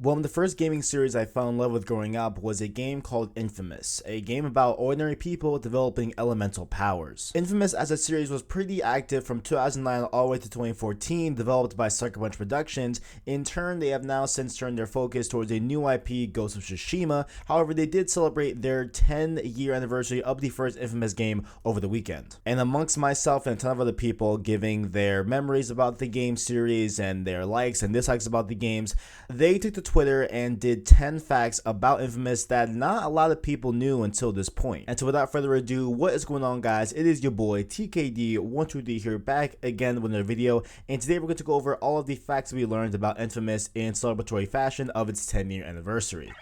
One of the first gaming series I fell in love with growing up was a game called inFAMOUS, a game about ordinary people developing elemental powers. inFAMOUS as a series was pretty active from 2009 all the way to 2014, developed by Sucker Punch Productions. In turn, they have now since turned their focus towards a new IP, Ghost of Tsushima. However, they did celebrate their 10-year anniversary of the first inFAMOUS game over the weekend. And amongst myself and a ton of other people giving their memories about the game series and their likes and dislikes about the games, they took to Twitter and did 10 facts about inFAMOUS that not a lot of people knew until this point. And so without further ado, what is going on, guys? It is your boy TKD123 here, back again with another video, and today we're going to go over all of the facts we learned about inFAMOUS in celebratory fashion of its 10-year anniversary.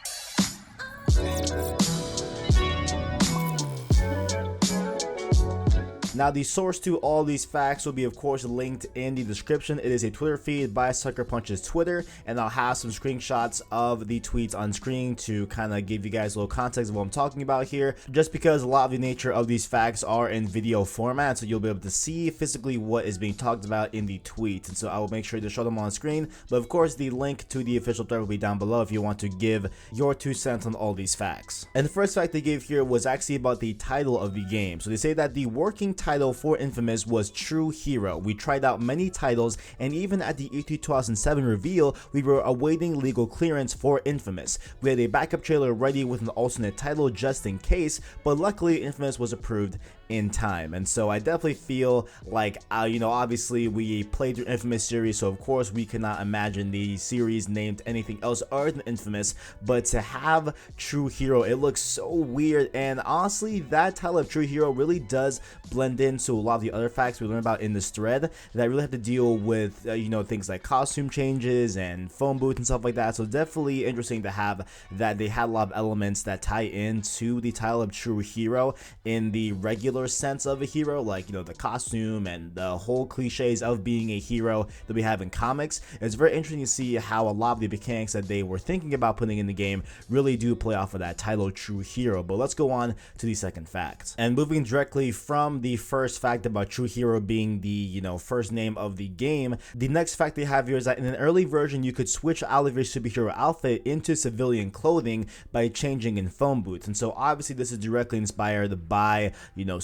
Now, the source to all these facts will be, of course, linked in the description. It is a Twitter feed by Sucker Punch's Twitter, and I'll have some screenshots of the tweets on screen to kind of give you guys a little context of what I'm talking about here, just because a lot of the nature of these facts are in video format, so you'll be able to see physically what is being talked about in the tweet. And so I will make sure to show them on screen, but of course, the link to the official thread will be down below if you want to give your 2 cents on all these facts. And the first fact they gave here was actually about the title of the game. So they say that the working title for inFAMOUS was True Hero. We tried out many titles, and even at the E3 2007 reveal, we were awaiting legal clearance for inFAMOUS. We had a backup trailer ready with an alternate title just in case, but luckily inFAMOUS was approved in time. And so I definitely feel like, obviously we played through inFAMOUS series, so of course we cannot imagine the series named anything else other than inFAMOUS, but to have True Hero, it looks so weird, and honestly that title of True Hero really does blend into a lot of the other facts we learned about in this thread that really have to deal with things like costume changes and phone booths and stuff like that. So definitely interesting to have that they had a lot of elements that tie into the title of True Hero in the regular sense of a hero, like the costume and the whole cliches of being a hero that we have in comics. It's very interesting to see how a lot of the mechanics that they were thinking about putting in the game really do play off of that title True Hero. But let's go on to the second fact, and moving directly from the first fact about True Hero being the first name of the game, the next fact they have here is that in an early version you could switch out of your superhero outfit into civilian clothing by changing in phone booths. And so obviously this is directly inspired by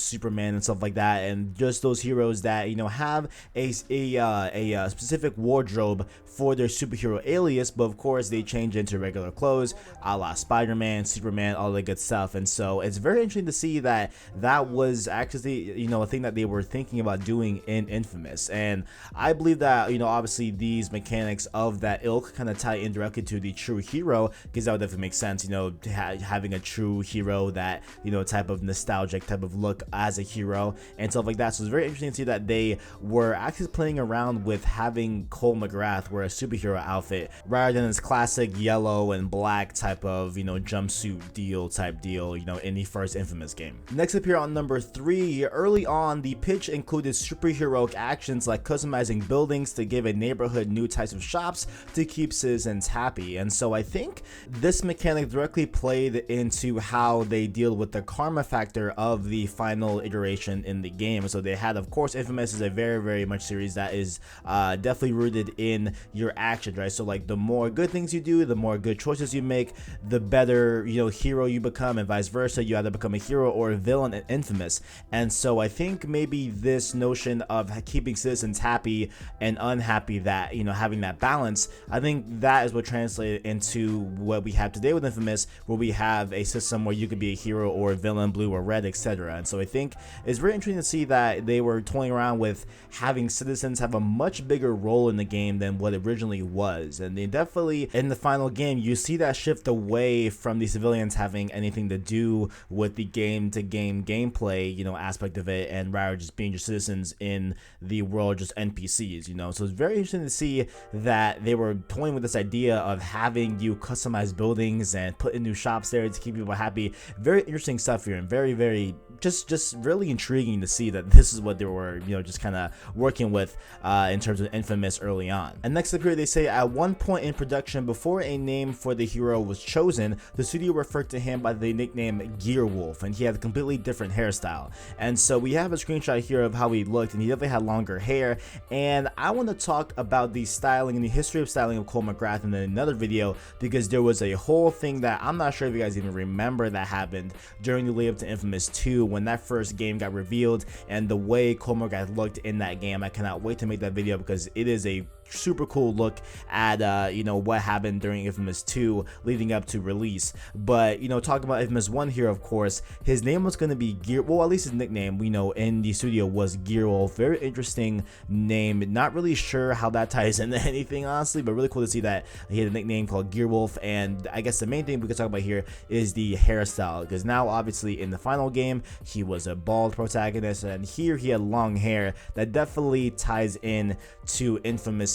Superman and stuff like that, and just those heroes that have a specific wardrobe for their superhero alias, but of course they change into regular clothes a la Spider-Man, Superman, all that good stuff. And so it's very interesting to see that that was actually a thing that they were thinking about doing in inFAMOUS. And I believe that obviously these mechanics of that ilk kind of tie in directly to the True Hero, because that would definitely make sense, having a true hero, that type of nostalgic type of look as a hero and stuff like that. So it's very interesting to see that they were actually playing around with having Cole McGrath wear a superhero outfit rather than this classic yellow and black type of jumpsuit type deal in the first inFAMOUS game. Next up here on number 3, early on the pitch included superheroic actions like customizing buildings to give a neighborhood new types of shops to keep citizens happy. And so I think this mechanic directly played into how they deal with the karma factor of the final iteration in the game. So they had, of course, inFAMOUS is a very much series that is definitely rooted in your actions, right? So like the more good things you do, the more good choices you make, the better hero you become, and vice versa. You either become a hero or a villain in inFAMOUS. And so I think maybe this notion of keeping citizens happy and unhappy, that having that balance, I think that is what translated into what we have today with inFAMOUS, where we have a system where you could be a hero or a villain, blue or red, etc. And so I think it's very interesting to see that they were toying around with having citizens have a much bigger role in the game than what it originally was. And they definitely, in the final game, you see that shift away from the civilians having anything to do with the game-to-game gameplay, aspect of it, and rather just being just citizens in the world, just NPCs, So it's very interesting to see that they were toying with this idea of having you customize buildings and put in new shops there to keep people happy. Very interesting stuff here, and very just really intriguing to see that this is what they were, you know, just kind of working with in terms of Infamous early on. And next up here, they say at one point in production, before a name for the hero was chosen, the studio referred to him by the nickname Gearwolf, and he had a completely different hairstyle. And so we have a screenshot here of how he looked, and he definitely had longer hair. And I want to talk about the styling and the history of styling of Cole McGrath in another video, because there was a whole thing that I'm not sure if you guys even remember that happened during the lead up to Infamous 2 when that first game got revealed, and the way Cole McGrath looked in that game. I cannot wait to make that video because it is a super cool look at you know, what happened during Infamous 2 leading up to release. But you know, talking about Infamous 1 here, of course, his name was going to be well, at least his nickname, we know, in the studio was Gearwolf. Very interesting name. Not really sure how that ties into anything, honestly, but really cool to see that he had a nickname called Gearwolf. And I guess the main thing we could talk about here is the hairstyle, because now obviously in the final game he was a bald protagonist, and here he had long hair. That definitely ties in to Infamous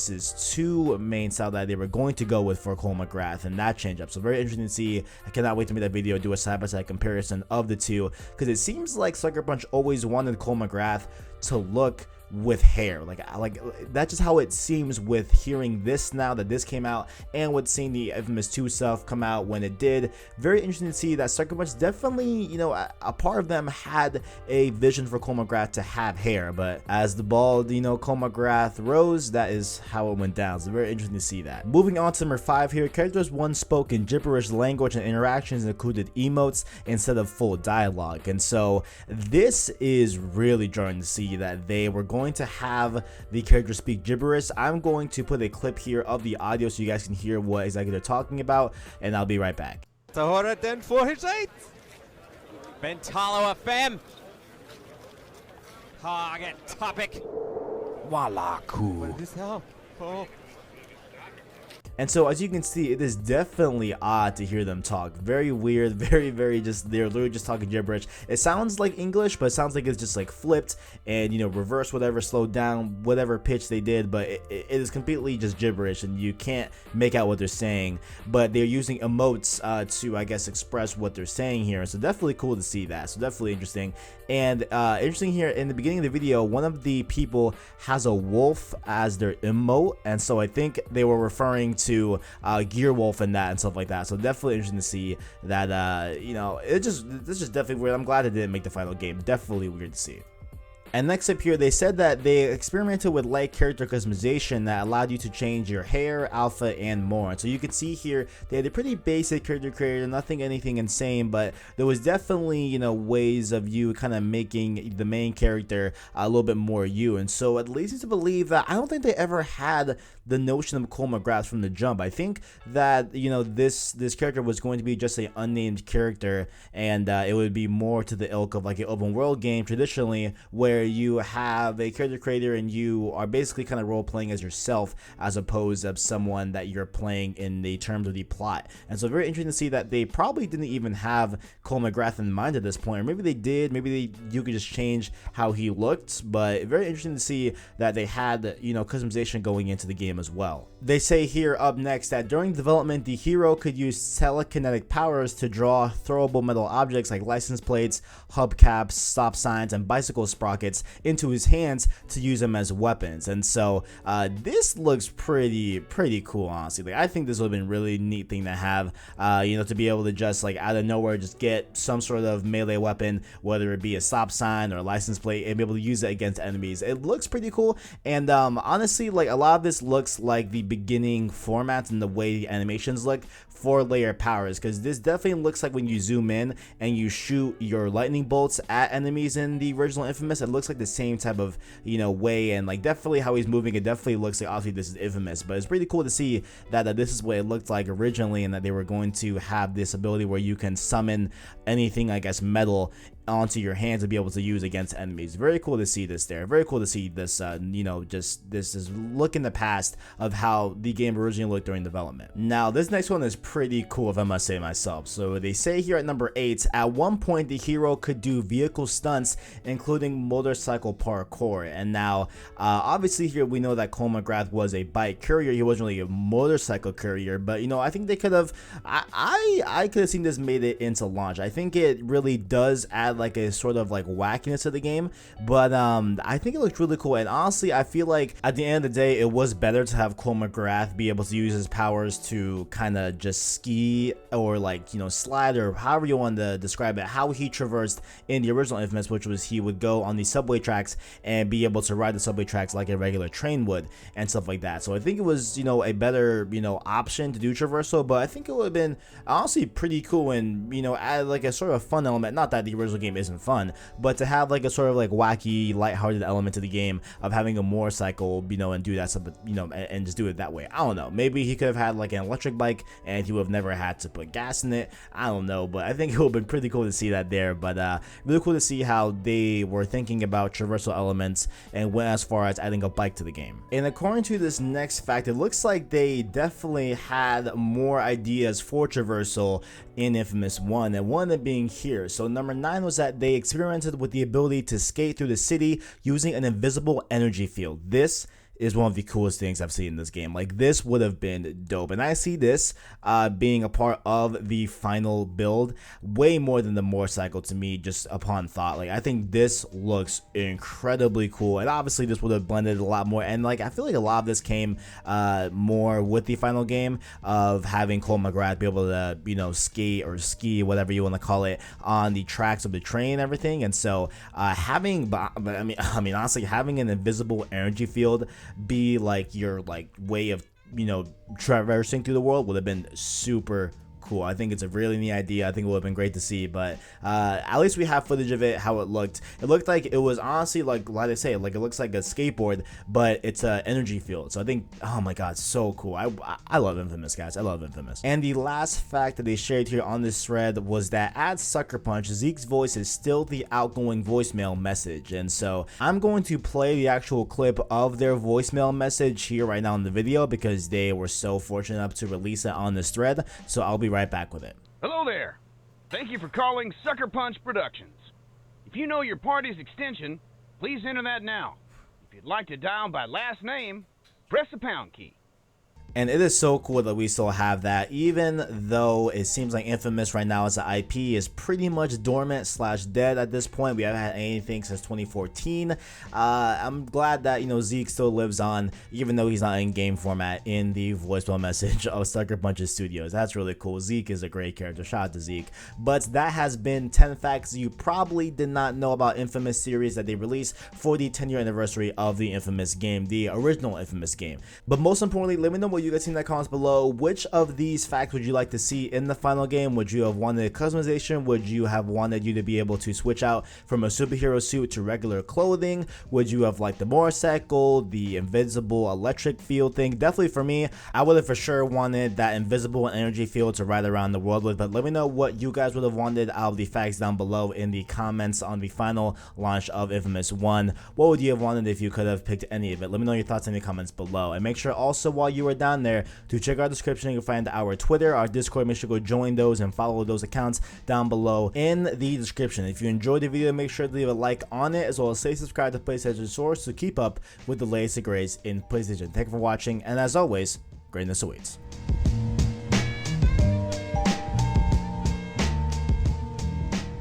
2 main style that they were going to go with for Cole McGrath, and that changed up. So very interesting to see. I cannot wait to make that video, do a side-by-side comparison of the two, because it seems like Sucker Punch always wanted Cole McGrath to look with hair, like that's just how it seems with hearing this now that this came out, and with seeing the Infamous 2 stuff come out when it did. Very interesting to see that Sucker Punch definitely, you know, a part of them had a vision for Cole McGrath to have hair, but as the bald, you know, Cole McGrath rose, that is how it went down. So very interesting to see that. Moving on to number 5 here, characters once spoke in gibberish language, and interactions included emotes instead of full dialogue. And so this is really jarring to see that they were going to have the characters speak gibberish. I'm going to put a clip here of the audio so you guys can hear what exactly they're talking about, and I'll be right back. 148 Bentalo FM target topic Walaku. What is that? Oh. And so as you can see, it is definitely odd to hear them talk. Very weird, very just, they're literally just talking gibberish. It sounds like English, but it sounds like it's just like flipped and, you know, reverse whatever, slowed down, whatever pitch they did, but it is completely just gibberish and you can't make out what they're saying. But they're using emotes to, I guess, express what they're saying here. So definitely cool to see that. So definitely interesting. And interesting here, in the beginning of the video, one of the people has a wolf as their emote, and so I think they were referring to Gearwolf and that and stuff like that. So definitely interesting to see that. You know, this is just definitely weird. I'm glad it didn't make the final game. Definitely weird to see. And next up here, they said that they experimented with light character customization that allowed you to change your hair, outfit, and more. And so you can see here, they had a pretty basic character creator, anything insane, but there was definitely, you know, ways of you kind of making the main character a little bit more you. And so it leads me to believe that I don't think they ever had the notion of Cole McGrath from the jump. I think that, you know, this character was going to be just an unnamed character, and it would be more to the ilk of like an open world game traditionally, where you have a character creator and you are basically kind of role playing as yourself as opposed to someone that you're playing in the terms of the plot. And so very interesting to see that they probably didn't even have Cole McGrath in mind at this point, or maybe they did. Maybe you could just change how he looked, but very interesting to see that they had, you know, customization going into the game as well. They say here up next that during development, the hero could use telekinetic powers to draw throwable metal objects like license plates, hubcaps, stop signs, and bicycle sprockets into his hands to use them as weapons. And so this looks pretty cool, honestly. Like, I think this would have been a really neat thing to have, you know, to be able to just like out of nowhere just get some sort of melee weapon, whether it be a stop sign or a license plate, and be able to use it against enemies. It looks pretty cool, and honestly, like a lot of this looks like the beginning formats and the way the animations look for layer powers, because this definitely looks like when you zoom in and you shoot your lightning bolts at enemies in the original Infamous, it looks like the same type of, you know, way, and like definitely how he's moving, it definitely looks like obviously this is Infamous. But it's pretty cool to see that this is what it looked like originally, and that they were going to have this ability where you can summon anything, I guess, metal onto your hands to be able to use against enemies. Very cool to see this there. Very cool to see this, you know, just this is look in the past of how the game originally looked during development. Now, this next one is pretty cool, if I must say myself. So they say here at number 8, at one point the hero could do vehicle stunts, including motorcycle parkour. And now, obviously here we know that Cole McGrath was a bike courier. He wasn't really a motorcycle courier, but you know, I think they could have, I could have seen this made it into launch. I think it really does add like a sort of like wackiness to the game, but I think it looked really cool. And honestly, I feel like at the end of the day, it was better to have Cole McGrath be able to use his powers to kind of just ski or like, you know, slide, or however you want to describe it, how he traversed in the original Infamous, which was he would go on the subway tracks and be able to ride the subway tracks like a regular train would and stuff like that. So I think it was, you know, a better, you know, option to do traversal, but I think it would have been honestly pretty cool and, you know, add like a sort of fun element. Not that the original game isn't fun, but to have like a sort of like wacky, lighthearted element to the game of having a motorcycle, you know, and do that stuff, you know, and just do it that way. I don't know. Maybe he could have had like an electric bike and he would have never had to put gas in it. I don't know, but I think it would have been pretty cool to see that there. But really cool to see how they were thinking about traversal elements and went as far as adding a bike to the game. And according to this next fact, it looks like they definitely had more ideas for traversal in Infamous 1, and one of them being here. So number 9 was that they experimented with the ability to skate through the city using an invisible energy field. This is one of the coolest things I've seen in this game. Like, this would have been dope, and I see this being a part of the final build way more than the motorcycle to me, just upon thought. Like, I think this looks incredibly cool, and obviously this would have blended a lot more, and like I feel like a lot of this came more with the final game of having Cole McGrath be able to, you know, skate or ski, whatever you want to call it, on the tracks of the train and everything. And so having, I mean honestly, having an invisible energy field be like your like way of, you know, traversing through the world would have been super cool. I think it's a really neat idea. I think it would have been great to see, but at least we have footage of it, how it looked. It looked like it was honestly like I say, like it looks like a skateboard, but it's an energy field. So I think, oh my god, so cool. I love Infamous, guys. I love Infamous. And the last fact that they shared here on this thread was that at Sucker Punch, Zeke's voice is still the outgoing voicemail message. And so I'm going to play the actual clip of their voicemail message here right now in the video because they were so fortunate enough to release it on this thread. So I'll be right back with it. Hello there. Thank you for calling Sucker Punch Productions. If you know your party's extension, please enter that now. If you'd like to dial by last name, press the pound key. And it is so cool that we still have that, even though it seems like Infamous right now as an IP is pretty much dormant / dead at this point. We haven't had anything since 2014. I'm glad that, you know, Zeke still lives on, even though he's not in game format, in the voicemail message of Sucker Punch's studios. That's really cool. Zeke is a great character. Shout out to Zeke. But that has been 10 facts you probably did not know about Infamous series that they released for the 10-year anniversary of the Infamous game, the original Infamous game. But most importantly, let me know what you guys think in the comments below. Which of these facts would you like to see in the final game? Would you have wanted customization? Would you have wanted you to be able to switch out from a superhero suit to regular clothing? Would you have liked the motorcycle, the invisible electric field thing? Definitely for me, I would have for sure wanted that invisible energy field to ride around the world with. But let me know what you guys would have wanted out of the facts down below in the comments on the final launch of Infamous 1. What would you have wanted if you could have picked any of it? Let me know your thoughts in the comments below, and make sure also while you are down there to check our description. You can find our Twitter, our Discord. Make sure to go join those and follow those accounts down below in the description. If you enjoyed the video, make sure to leave a like on it, as well as stay subscribed to PlayStation Source to keep up with the latest and greatest in PlayStation. Thank you for watching, and as always, greatness awaits.